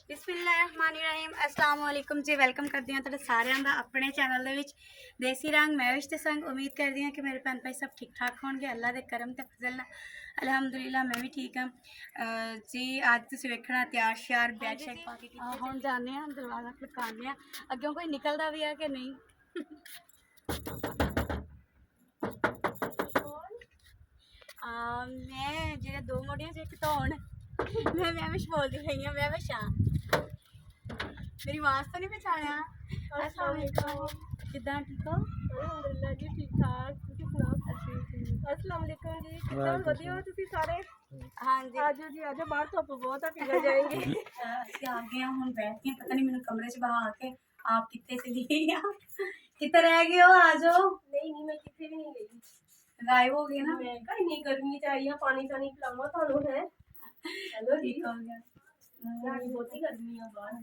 बिस्मिल्लाहिर्रहमानिर्रहीम अस्सलाम वालेकुम जी। वेलकम करती हूँ तुहाडा सारिਆਂ ਦਾ ਆਪਣੇ ਚੈਨਲ ਦੇ ਵਿੱਚ ਦੇਸੀ ਰੰਗ ਮੈਵਿਸ਼ ਤੇ ਸੰਗ। ਉਮੀਦ ਕਰਦੀ ਹਾਂ ਕਿ ਮੇਰੇ ਭੈਣ ਭਾਈ ਸਭ ਠੀਕ ਠਾਕ ਹੋਣਗੇ ਅੱਲਾ ਦੇ ਕਰਮ ਤੇ ਫਜ਼ਲ ਨਾਲ। ਅਲਹਮਦੁਲਿਲਾ ਮੈਂ ਵੀ ਠੀਕ ਹਾਂ ਜੀ। ਅੱਜ ਤੁਸੀਂ ਵੇਖਣਾ ਤਿਆਰ ਸ਼ਿਆਰ ਬੈਗ ਸ਼ੈਗ ਪਾ ਕੇ ਹੁਣ ਜਾਂਦੇ ਹਾਂ ਦਰਵਾਜ਼ਾ ਖੜਕਾਉਂਦੇ ਹਾਂ ਅੱਗੋਂ ਕੋਈ ਨਿਕਲਦਾ ਵੀ ਆ ਕਿ ਨਹੀਂ। मैं जो दो मोटियां से एक धौन मैं मैविश बोलती रही हूँ। मैविश हाँ, मेरी आवाज़ तो नहीं पहचानिया। अस्सलाम वालेकुम, किदा ठीक हो? अल्हम्दुलिल्लाह जी ठीक ठाक। ਤੁਸੀਂ ਸੁਣਾਓ? अस्सलाम वालेकुम जी, किदा ਵਧੀਆ ਹੋ ਤੁਸੀਂ ਸਾਰੇ? हाँ जी आजो जी आजो, बाहर धुप बहुत है, पिघल जाएंगे। ਅਸੀਂ ਆ ਗਏ ਹਾਂ ਹੁਣ ਬੈਠ ਕੇ ਪਤਾ नहीं मैंने कमरे च बहा के आप कितने चली गई हैं? कितने रह गए हो? आ जाओ। नहीं नहीं, मैं किसी भी नहीं गई, गायब हो गई ना। मैं कहा इतनी गर्मी चाहिए, पानी शानी पिलावा थानू है। चलो जी, ठीक हो गया। बहुत ही गर्मी है बाहर।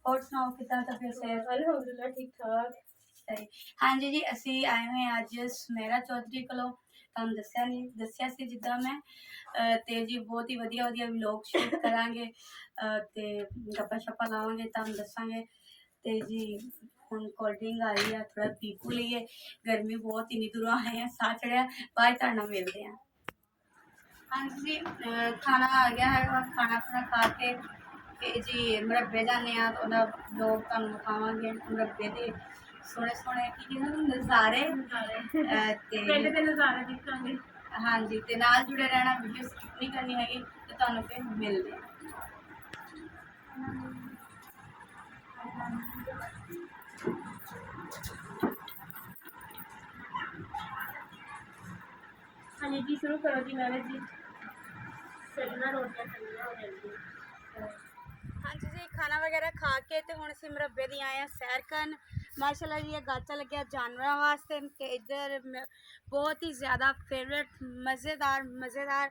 और सुनाओ कितना तबीयत से? अल्हम्दुलिल्लाह ठीक ठाक। सही। हाँ जी जी, ਅਸੀਂ ਆਏ ਹੋਏ ਹਾਂ ਅੱਜ ਸੁਮੇਰਾ ਚੌਧਰੀ ਕੋਲੋਂ। ਤੁਹਾਨੂੰ ਦੱਸਿਆ ਸੀ ਜਿੱਦਾਂ ਮੈਂ ਤੇ ਜੀ ਬਹੁਤ ਹੀ ਵਧੀਆ ਵਧੀਆ ਵਲੌਗ ਸ਼ੂਟ ਕਰਾਂਗੇ ਤੇ ਗੱਪਾਂ ਸ਼ੱਪਾਂ ਲਾਵਾਂਗੇ, ਤੁਹਾਨੂੰ ਦੱਸਾਂਗੇ। ਤੇ ਜੀ ਹੁਣ ਕੋਲਡ ਡਰਿੰਕ ਆਈ ਆ, ਥੋੜਾ ਪੀਪੂ ਲਈਏ, ਗਰਮੀ ਬਹੁਤ ਇੰਨੀ ਦੂਰੋਂ ਆਏ ਆ, ਸਾਹ ਚੜਿਆ। ਬਾਅਦ ਤੁਹਾਡੇ ਨਾਲ ਮਿਲਦੇ ਹਾਂ। हाँ जी, खाना आ गया है और खाना खुना खा के जी मुरब्बे जाने लोग तुहानू दिखावांगे मुरब्बे दे सोहने सोहने की नज़ारे पिंड दे नज़ारे दिखांगे। हाँ जी, ते नाल जुड़े रहना, वीडियो स्किप नहीं करनी हैगी ते तुहानू फिर मिलदे हाँ जी शुरू करो जी मैरिज जी। चलना रोटियां ठंडियां हो जाएंगी। हाँ जी जी, खाना वगैरह खा के तो हुण असीं मुरब्बे दी आए सैर करन। माशाल्लाह जी, गाचा लग्या जानवरों वास्ते ते इधर बहुत ही ज़्यादा फेवरेट मज़ेदार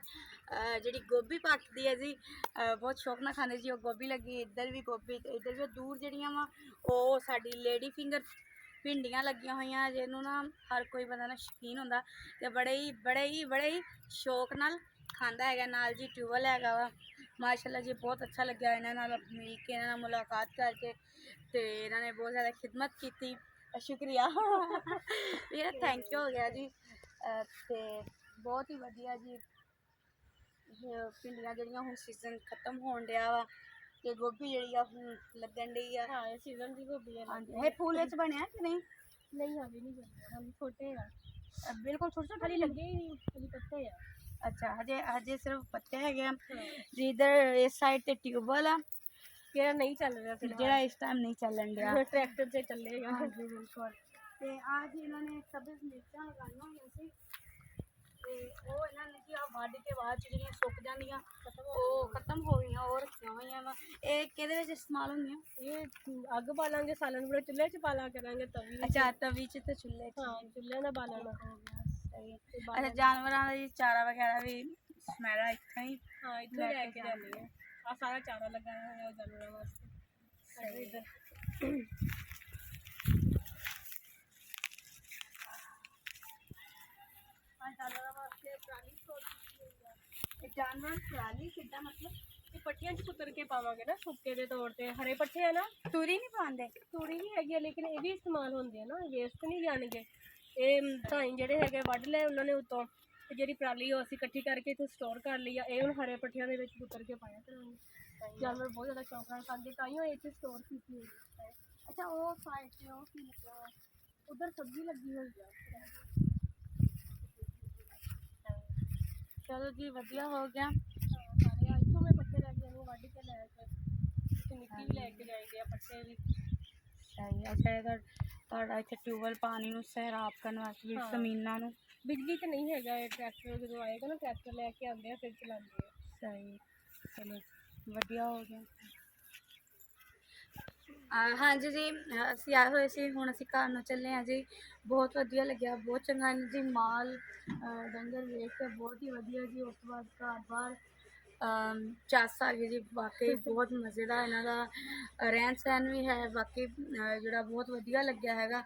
जी गोभी पकदी है जी। बहुत शौक ना खाने जी। वो गोभी लगी, इधर भी गोभी, इधर भी दूर जड़ियाँ वा वो साडी लेडी फिंगर भिंडियां लगियां हुई जिन्हों ना हर कोई बंदा ना शौकीन होंदा ते बड़े ही शौक नाल खांदा है। नाल जी ट्यूबल हैगा वा। माशाल्लाह जी बहुत अच्छा लग्या इन्हां नाल मिल के, इन्हां नाल मुलाकात करके ते इन्होंने बहुत ज़्यादा खिदमत की। शुक्रिया मेरा थैंक यू हो गया जी। ते बहुत ही वधिया जी। भिंडियां जड़ियां हुण सीजन खत्म होण डया वा ते गोभी जड़ी हुण लगन डई आ। हाँ ये सीजन की गोभी है। हाँ जी, ये फूल विच बनिया कि नहीं? नहीं अभी नहीं बने, हम छोटे हैं, बिल्कुल छोटे छोटे खाली लगे ही नहीं, खाली पत्ते हैं। अच्छा, हजे हजे सिर्फ पत्ते है जी। इधर इस साइड ते ट्यूबवेल है केरा नहीं चल रहा फिर, जेड़ा इस टाइम नहीं चलन डया। ट्रैक्टर से चलेगा। हाँ जी बिल्कुल। ते आज इन्होंने सब्ज़ मिर्चां लगाईयां होईयां सी ते ओह इन्होंने जी आ वढ के बाद ਜਿਹੜੀਆਂ ਸੁੱਕ ਜਾਂਦੀਆਂ ਉਹ खत्म हो गई और रखियां होईयां वा। ਇਹ ਕਿਹਦੇ ਵਿੱਚ इस्तेमाल ਹੁੰਦੀਆਂ? ये अग बालेंगे, सालन पूरे चूल्हे च बाला करेंगे तवी। अच्छा, तवी च ते चुੱਲ੍ਹੇ ਚ। हाँ चूल्हे का बालना। सही। अच्छा, जानवरां ਦਾ ਜੀ ਚਾਰਾ वगैरह भी ਸਮੈਰਾ ਇੱਥੋਂ ਹੀ? हाँ इतने लेके जानी है। आ सारा चारा लगाया हुआ है जानवरों वास्ते। सही। इधर जानवर पराली कितना मतलब पट्टियां च कुतर के पावांगे ना, सुक्के दे तौर ते हरे पट्ठे है ना, तूरी नहीं पाते? तूड़ी भी हैगी लेकिन ये भी इस्तेमाल होंगे ना, वेस्ट नहीं जाणगे। ये धाई जेडे है वढ ले उन्होंने उतों ते जेहड़ी पराली वो असीं इकट्ठी करके इत्थे स्टोर कर ली है। ये हुण हरे पट्ठियां दे विच कुतर के पाया करांगे। जानवर बहुत ज़्यादा शौक नाल खांदे, ताइयों इत्थे स्टोर कीती हुई है। अच्छा, वो साइड से वो की मतलब उधर सब्जी लगी हुई है। चलो जी वधिया हो गया। सारे इत्थों मैं पट्ठे लैके आनी, वढ के लैके मिट्टी भी लैके जाइए पट्ठे भी। सही। अच्छा, इधर ਤੁਹਾਡਾ ਇੱਥੇ ਟਿਊਬਲ ਪਾਣੀ ਨੂੰ ਸਹਿਰਾਬ ਕਰਨ ਵਾਸਤੇ ਵੀ ਜ਼ਮੀਨਾਂ ਨੂੰ बिजली तो नहीं है, ट्रैक्टर जो आएगा ना, ट्रैक्टर लैके आते हैं फिर चलाते हैं। सही। चलो ਵਧੀਆ ਹੋ ਗਿਆ। हाँ जी जी, ਅਸੀਂ ਆਏ ਹੋਏ ਸੀ, ਹੁਣ ਅਸੀਂ ਘਰ ਨੂੰ ਚੱਲੇ ਹਾਂ ਜੀ। ਬਹੁਤ ਵਧੀਆ ਲੱਗਿਆ, ਬਹੁਤ ਚੰਗਾ ਜੀ। ਮਾਲ ਡੰਗਰ ਵੇਖ ਕੇ ਬਹੁਤ ਹੀ ਵਧੀਆ ਜੀ। ਉਸ ਤੋਂ ਬਾਅਦ ਘਰ ਬਾਹਰ ਚੱਸ ਆ ਗਈ ਜੀ। ਵਾਕਈ ਬਹੁਤ ਮਜ਼ੇ ਦਾ ਇਹਨਾਂ ਦਾ ਰਹਿਣ ਸਹਿਣ ਵੀ ਹੈ, ਵਾਕਈ ਜਿਹੜਾ ਬਹੁਤ ਵਧੀਆ ਲੱਗਿਆ ਹੈਗਾ।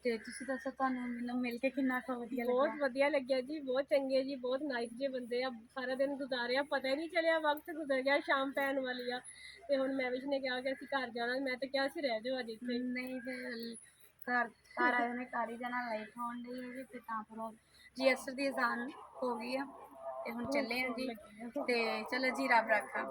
ਤੇ ਤੁਸੀਂ ਦੱਸੋ ਤੁਹਾਨੂੰ ਮੈਨੂੰ ਮਿਲ ਕੇ ਕਿੰਨਾ ਕੁ ਵਧੀਆ ਬਹੁਤ ਲੱਗਿਆ? ਵਧੀਆ ਲੱਗਿਆ ਜੀ, ਬਹੁਤ ਚੰਗੇ ਜੀ, ਬਹੁਤ ਨਾਈਸ ਜੇ ਬੰਦੇ ਆ। ਸਾਰਾ ਦਿਨ ਗੁਜ਼ਾਰਿਆ, ਪਤਾ ਹੀ ਨਹੀਂ ਚੱਲਿਆ, ਵਕਤ ਗੁਜ਼ਰ ਗਿਆ, ਸ਼ਾਮ ਪੈਣ ਵਾਲੀ ਆ। ਤੇ ਹੁਣ ਮੈਵਿਸ਼ ਨੇ ਕਿਹਾ ਕਿ ਅਸੀਂ ਘਰ ਜਾਣਾ, ਮੈਂ ਤਾਂ ਕਿਹਾ ਸੀ ਰਹਿ ਜਾਓ ਅੱਜ ਇੱਥੇ। ਨਹੀਂ ਫਿਰ ਘਰ ਘਰ ਆਏ ਨੇ ਘਰ ਹੀ ਜਾਣਾ, ਲਾਈਟ ਹੋਣ ਡਈ ਹੈ ਜੀ। ਤੇ ਤਾਂ ਫਿਰ ਉਹ ਜੀ ਅਸਰ ਦੀ ਅਜ਼ਾਨ ਹੋ ਗਈ ਆ ਤੇ ਹੁਣ ਚੱਲੇ ਆ ਜੀ। ਤੇ ਚਲੋ ਜੀ, ਰੱਬ ਰਾਖਾ।